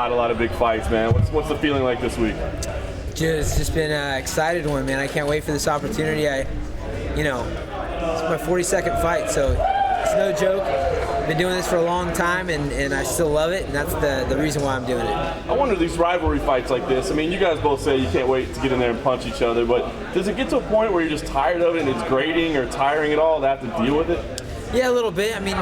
A lot of big fights, man. What's the feeling like this week? It's just been an excited one, man. I can't wait for this opportunity. It's my 42nd fight, so it's no joke. I've been doing this for a long time, and I still love it, and that's the reason why I'm doing it. I wonder, these rivalry fights like this, I mean, you guys both say you can't wait to get in there and punch each other, but does it get to a point where you're just tired of it and it's grating or tiring at all to have to deal with it? Yeah, a little bit. I mean,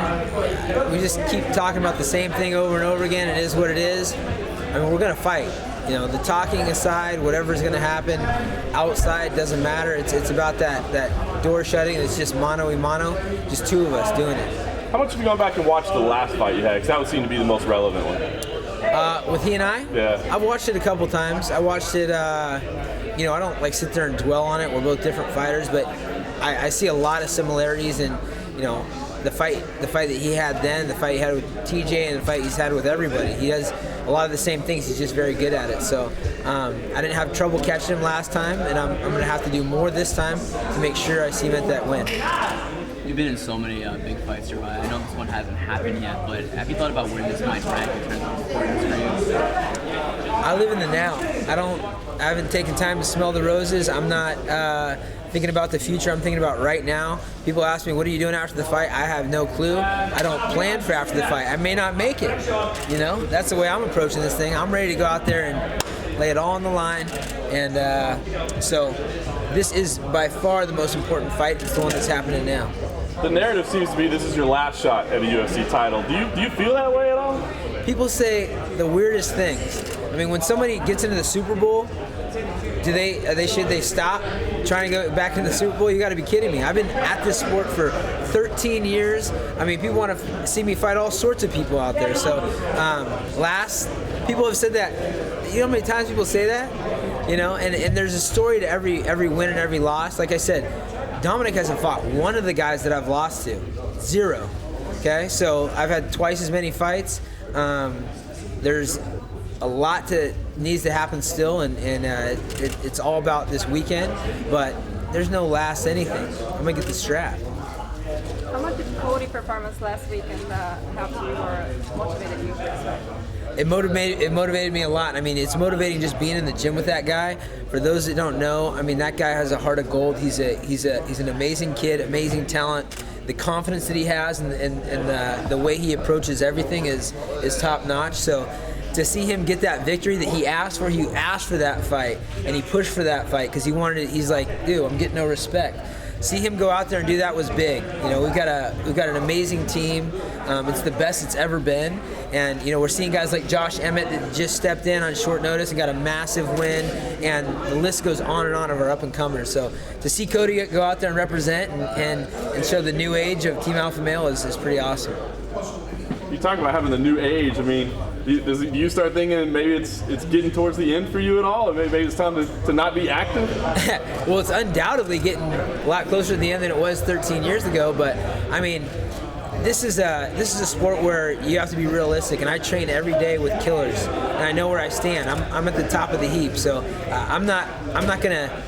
we just keep talking about the same thing over and over again. It is what it is. I mean, we're going to fight. The talking aside, whatever's going to happen outside doesn't matter. It's about that door shutting. It's just mano a mano, just two of us doing it. How much have you gone back and watched the last fight you had? Because that would seem to be the most relevant one. With he and I? Yeah. I've watched it a couple times. I watched it, I don't sit there and dwell on it. We're both different fighters, but I see a lot of similarities in, the fight that he had then, the fight he had with TJ, and the fight he's had with everybody. He does a lot of the same things. He's just very good at it. So I didn't have trouble catching him last time, and I'm going to have to do more this time to make sure I see him at that win. You've been in so many big fights, Urijah. I know this one hasn't happened yet, but have you thought about where this might rank in terms of importance for you? I live in the now. I haven't taken time to smell the roses. I'm not thinking about the future. I'm thinking about right now. People ask me, what are you doing after the fight? I have no clue. I don't plan for after the fight. I may not make it. That's the way I'm approaching this thing. I'm ready to go out there and lay it all on the line. And so this is by far the most important fight. It's the one that's happening now. The narrative seems to be this is your last shot at a UFC title. Do you feel that way at all? People say the weirdest things. I mean, when somebody gets into the Super Bowl, should they stop trying to go back into the Super Bowl? You got to be kidding me. I've been at this sport for 13 years. I mean, people want to see me fight all sorts of people out there. So people have said that. You know how many times people say that? And there's a story to every win and every loss. Like I said, Dominic hasn't fought one of the guys that I've lost to. 0. Okay, so I've had twice as many fights. There's a lot that needs to happen still, and it's all about this weekend, but there's no last anything. I'm going to get the strap. How much did Cody's performance last weekend help you or motivated you for this fight? It motivated me a lot. I mean, it's motivating just being in the gym with that guy. For those that don't know, I mean, that guy has a heart of gold. He's an amazing kid, amazing talent. The confidence that he has and the way he approaches everything is top notch. So to see him get that victory that he asked for that fight, and he pushed for that fight because he wanted it. He's like, dude, I'm getting no respect. See him go out there and do that was big. We've got an amazing team. It's the best it's ever been, and we're seeing guys like Josh Emmett that just stepped in on short notice and got a massive win, and the list goes on and on of our up and comers. So to see Cody go out there and represent and show the new age of Team Alpha Male is pretty awesome. You talk about having the new age. I mean, do you start thinking maybe it's getting towards the end for you at all? Or maybe it's time to not be active? Well, it's undoubtedly getting a lot closer to the end than it was 13 years ago. But I mean, this is a sport where you have to be realistic, and I train every day with killers, and I know where I stand. I'm at the top of the heap, so I'm not gonna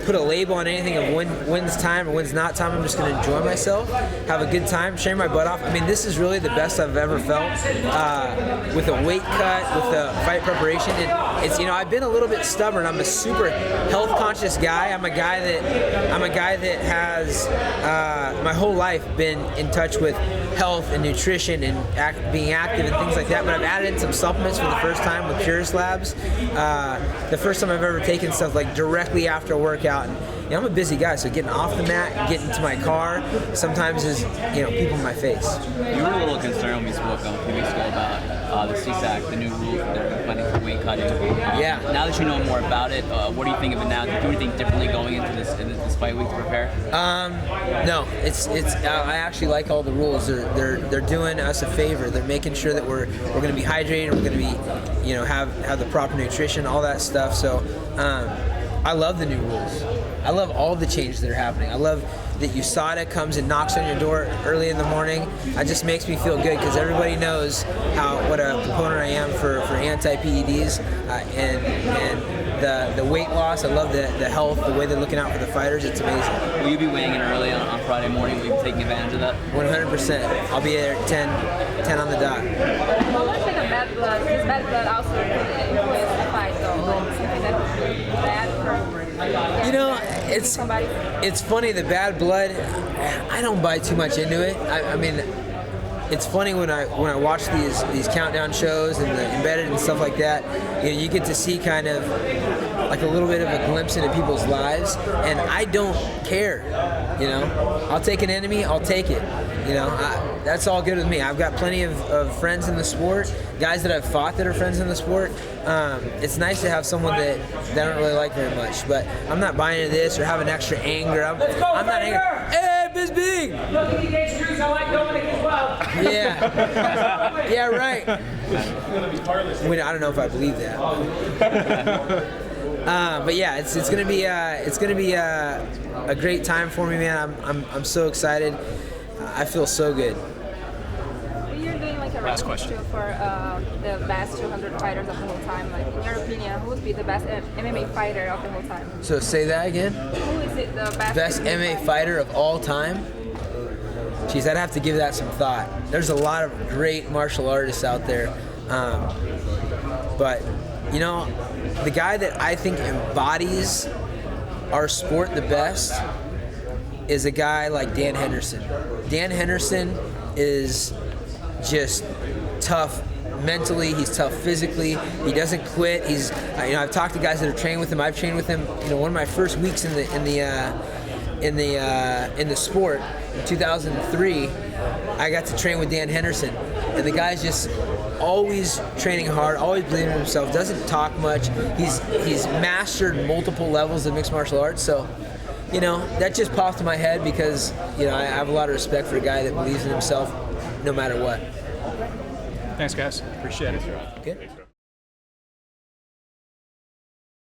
put a label on anything of when's time or when's not time. I'm just going to enjoy myself, have a good time, train my butt off. I mean, this is really the best I've ever felt with a weight cut, with the fight preparation. It's I've been a little bit stubborn. I'm a super health conscious guy. I'm a guy that has my whole life been in touch with health and nutrition and being active and things like that. But I've added in some supplements for the first time with Purist Labs. The first time I've ever taken stuff like directly after a workout. And I'm a busy guy, so getting off the mat and getting to my car sometimes is people in my face. You were a little concerned when we spoke a few weeks ago about the CSAC, the new rules that they're implementing for weight cutting. Yeah. Now that you know more about it, what do you think of it now? Do you do anything differently going into this fight week to prepare? No, it's. I actually like all the rules. They're doing us a favor. They're making sure that we're going to be hydrated. We're going to be have the proper nutrition, all that stuff. So. I love the new rules. I love all the changes that are happening. I love that USADA comes and knocks on your door early in the morning. It just makes me feel good because everybody knows what a proponent I am for anti-PEDs, and the weight loss. I love the health, the way they're looking out for the fighters. It's amazing. Will you be weighing in early on Friday morning? Will you be taking advantage of that? 100%. I'll be there at 10 on the dot. How much like a bad blood? This bad blood also influences the fight, though. Like something that's bad for You know, somebody. it's funny, the bad blood. I don't buy too much into it. I mean, it's funny when I watch these countdown shows and the embedded and stuff like that. You know, you get to see kind of like a little bit of a glimpse into people's lives, and I don't care. You know, I'll take an enemy, I'll take it. You know, that's all good with me. I've got plenty of friends in the sport, guys that I've fought that are friends in the sport. It's nice to have someone that I don't really like very much, but I'm not buying into this or having extra anger. I'm not angry. Hey, Biz Big! Look at these extras, I like Dominic as well. Yeah. Yeah, right. I don't know if I believe that. But yeah, it's gonna be a great time for me, man. I'm so excited. I feel so good. You're doing like a Last ranking question. for the best 200 fighters of the whole time. Like in your opinion, who would be the best MMA fighter of the whole time? So say that again. Who is it the best Best MMA fighter of all time? Geez, I'd have to give that some thought. There's a lot of great martial artists out there. But, you know, the guy that I think embodies our sport the best is a guy like Dan Henderson. Dan Henderson is just tough mentally, he's tough physically, he doesn't quit. He's, you know, I've talked to guys that have trained with him. I've trained with him, you know, one of my first weeks in the sport in 2003, I got to train with Dan Henderson, and the guy's just always training hard, always believing in himself, doesn't talk much. He's mastered multiple levels of mixed martial arts, so you know, that just popped in my head because, you know, I have a lot of respect for a guy that believes in himself no matter what. Thanks, guys. Appreciate it. Good.